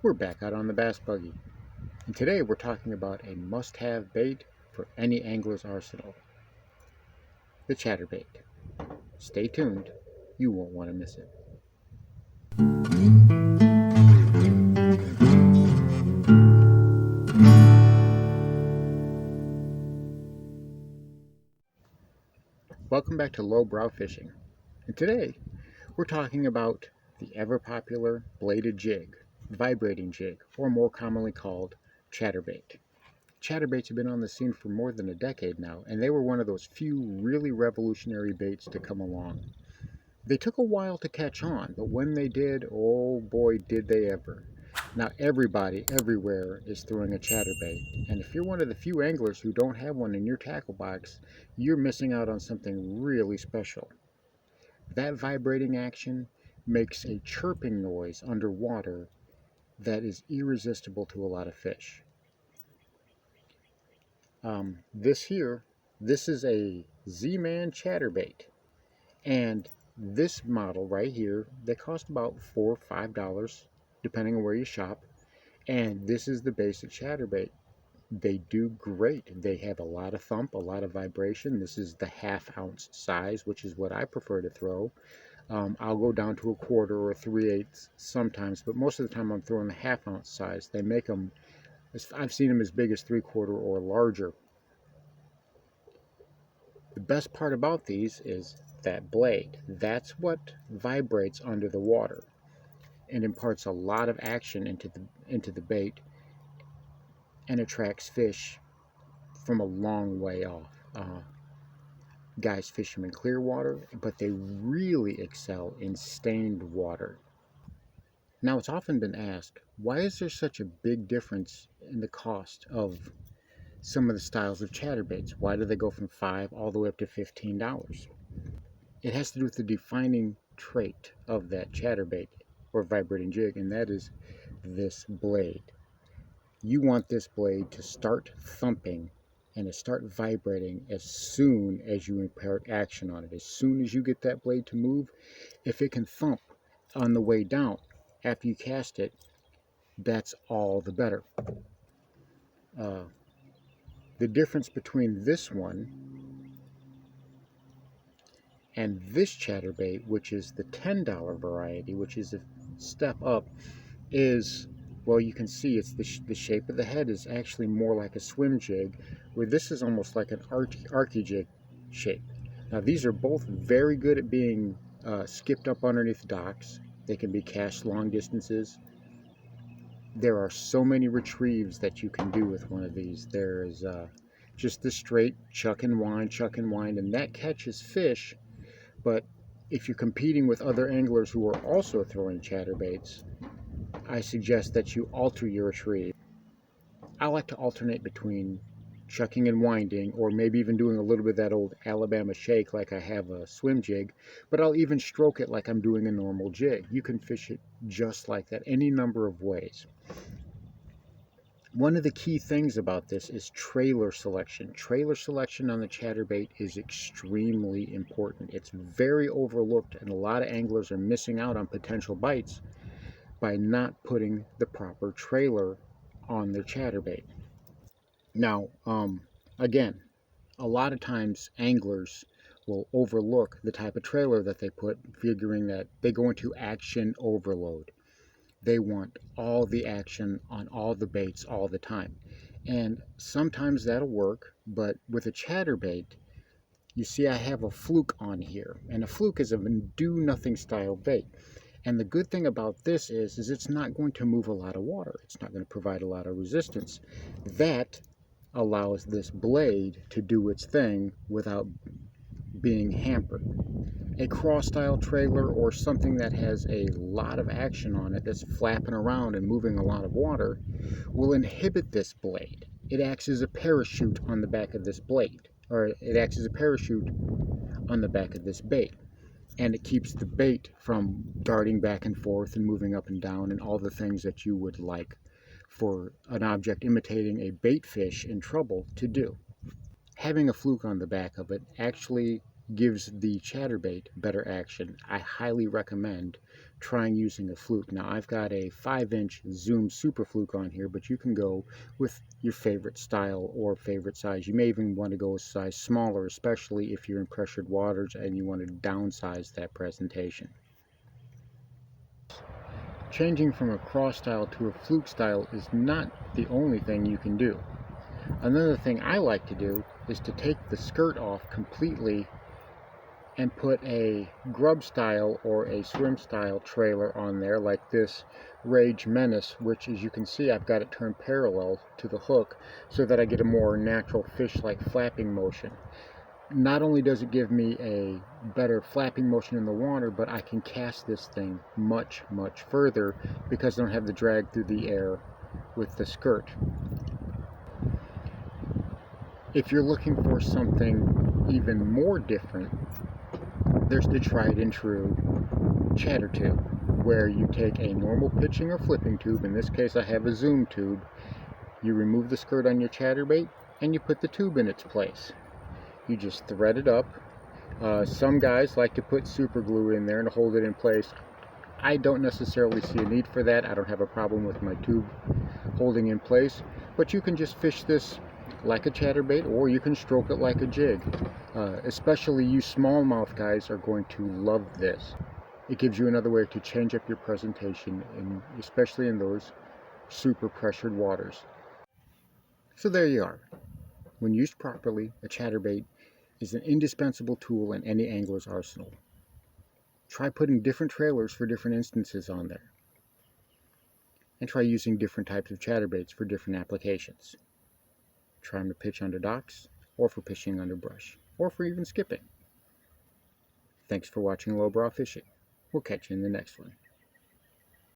We're back out on the Bass Buggy, and today we're talking about a must-have bait for any angler's arsenal, the chatterbait. Stay tuned, you won't want to miss it. Welcome back to Lowbrow Fishing, and today we're talking about the ever-popular bladed jig, vibrating jig, or more commonly called chatterbait. Chatterbaits have been on the scene for more than a decade now, and they were one of those few really revolutionary baits to come along. They took a while to catch on, but when they did, oh boy did they ever. Now everybody, everywhere is throwing a chatterbait, and if you're one of the few anglers who don't have one in your tackle box, you're missing out on something really special. That vibrating action makes a chirping noise underwater that is irresistible to a lot of fish. This is a Z-Man chatterbait, and this model right here, they cost about $4 or $5 depending on where you shop, and this is the basic chatterbait. They do great. They have a lot of thump, a lot of vibration. This is the ½ ounce size, which is what I prefer to throw. I'll go down to a quarter or 3/8 sometimes, but most of the time I'm throwing the ½ ounce size. They make them, I've seen them as big as 3/4 or larger. The best part about these is that blade. That's what vibrates under the water and imparts a lot of action into the bait and attracts fish from a long way off. Guys fish them in clear water, but they really excel in stained water. Now, it's often been asked, why is there such a big difference in the cost of some of the styles of chatterbaits? Why do they go from $5 all the way up to $15? It has to do with the defining trait of that chatterbait or vibrating jig, and that is this blade. You want this blade to start thumping and to start vibrating as soon as you impart action on it. As soon as you get that blade to move, if it can thump on the way down after you cast it, that's all the better. The difference between this one and this chatterbait, which is the $10 variety, which is a step up, is, well, you can see it's the shape of the head is actually more like a swim jig, where this is almost like an arky jig shape. Now, these are both very good at being skipped up underneath docks. They can be cast long distances. There are so many retrieves that you can do with one of these. There's just the straight chuck and wind, and that catches fish. But if you're competing with other anglers who are also throwing chatterbaits, I suggest that you alter your retrieve. I like to alternate between chucking and winding, or maybe even doing a little bit of that old Alabama shake like I have a swim jig, but I'll even stroke it like I'm doing a normal jig. You can fish it just like that, any number of ways. One of the key things about this is trailer selection. Trailer selection on the chatterbait is extremely important. It's very overlooked, and a lot of anglers are missing out on potential bites by not putting the proper trailer on their chatterbait. Now, again, a lot of times anglers will overlook the type of trailer that they put, figuring that they go into action overload. They want all the action on all the baits all the time. And sometimes that'll work, but with a chatterbait, you see I have a fluke on here. And a fluke is a do-nothing style bait. And the good thing about this is it's not going to move a lot of water. It's not going to provide a lot of resistance. That allows this blade to do its thing without being hampered. A cross-style trailer or something that has a lot of action on it, that's flapping around and moving a lot of water, will inhibit this blade. It acts as a parachute on the back of this blade, or it acts as a parachute on the back of this bait. And it keeps the bait from darting back and forth and moving up and down and all the things that you would like for an object imitating a bait fish in trouble to do. Having a fluke on the back of it actually gives the chatterbait better action. I highly recommend trying using a fluke. Now I've got a 5-inch zoom super fluke on here, but you can go with your favorite style or favorite size. You may even want to go a size smaller, especially if you're in pressured waters and you want to downsize that presentation. Changing from a cross style to a fluke style is not the only thing you can do. Another thing I like to do is to take the skirt off completely and put a grub style or a swim style trailer on there, like this Rage Menace, which, as you can see, I've got it turned parallel to the hook so that I get a more natural fish-like flapping motion. Not only does it give me a better flapping motion in the water, but I can cast this thing much, much further because I don't have the drag through the air with the skirt. If you're looking for something even more different, there's the tried and true chatter tube, where you take a normal pitching or flipping tube. In this case I have a zoom tube. You remove the skirt on your chatterbait and you put the tube in its place. You just thread it up. Some guys like to put super glue in there and hold it in place. I don't necessarily see a need for that. I don't have a problem with my tube holding in place, but you can just fish this like a chatterbait, or you can stroke it like a jig. Especially you smallmouth guys are going to love this. It gives you another way to change up your presentation, especially in those super pressured waters. So there you are. When used properly, a chatterbait is an indispensable tool in any angler's arsenal. Try putting different trailers for different instances on there. And try using different types of chatterbaits for different applications. Try them to pitch under docks, or for fishing under brush, or for even skipping. Thanks for watching Lowbrow Fishing. We'll catch you in the next one.